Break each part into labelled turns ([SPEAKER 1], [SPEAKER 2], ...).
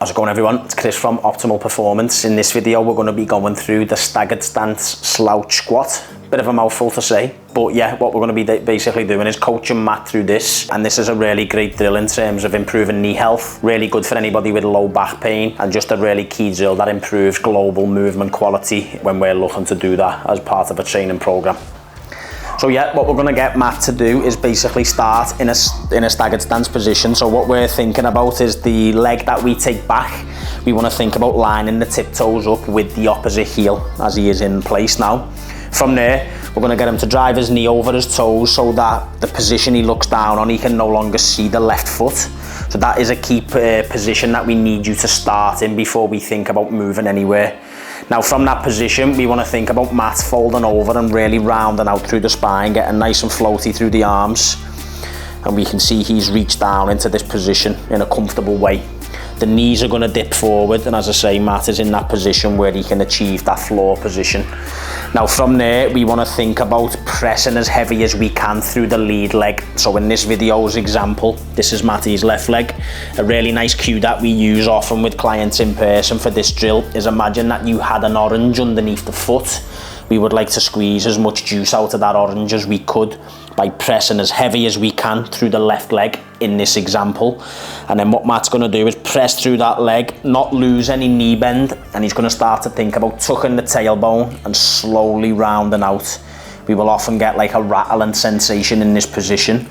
[SPEAKER 1] How's it going, everyone? It's Chris from Optimal Performance. In this video, we're going to be going through the staggered stance slouch squat. Bit of a mouthful to say, but yeah, what we're going to be basically doing is coaching Matt through this. And this is a really great drill in terms of improving knee health. Really good for anybody with low back pain, and just a really key drill that improves global movement quality when we're looking to do that as part of a training program. So yeah, what we're going to get Matt to do is basically start in a staggered stance position. So what we're thinking about is the leg that we take back. We want to think about lining the tiptoes up with the opposite heel as he is in place now. From there, we're going to get him to drive his knee over his toes so that the position he looks down on, he can no longer see the left foot. So that is a key position that we need you to start in before we think about moving anywhere. Now from that position, we want to think about Matt folding over and really rounding out through the spine, getting nice and floaty through the arms. And we can see he's reached down into this position in a comfortable way. The knees are going to dip forward, and as I say, Matt is in that position where he can achieve that floor position. Now from there, we want to think about pressing as heavy as we can through the lead leg. So in this video's example, this is Matty's left leg. A really nice cue that we use often with clients in person for this drill is imagine that you had an orange underneath the foot. We would like to squeeze as much juice out of that orange as we could by pressing as heavy as we can through the left leg in this example. And then what Matt's going to do is press through that leg, not lose any knee bend, and he's going to start to think about tucking the tailbone and slowly rounding out. We will often get like a rattling sensation in this position.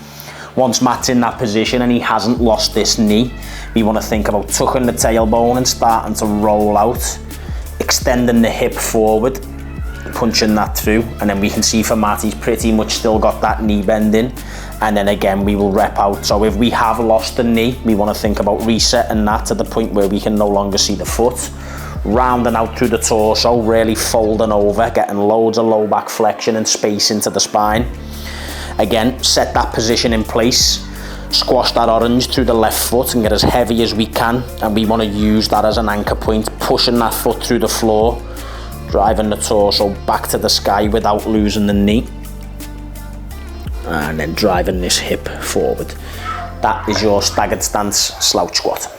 [SPEAKER 1] Once Matt's in that position and he hasn't lost this knee, we want to think about tucking the tailbone and starting to roll out, extending the hip forward, punching that through, and then we can see for Matt he's pretty much still got that knee bend in, and then again we will rep out. So if we have lost the knee, we want to think about resetting that to the point where we can no longer see the foot, rounding out through the torso, really folding over, getting loads of low back flexion and space into the spine. Again, set that position in place, squash that orange through the left foot and get as heavy as we can, and we want to use that as an anchor point, pushing that foot through the floor, driving the torso back to the sky without losing the knee, and then driving this hip forward. That is your staggered stance slouch squat.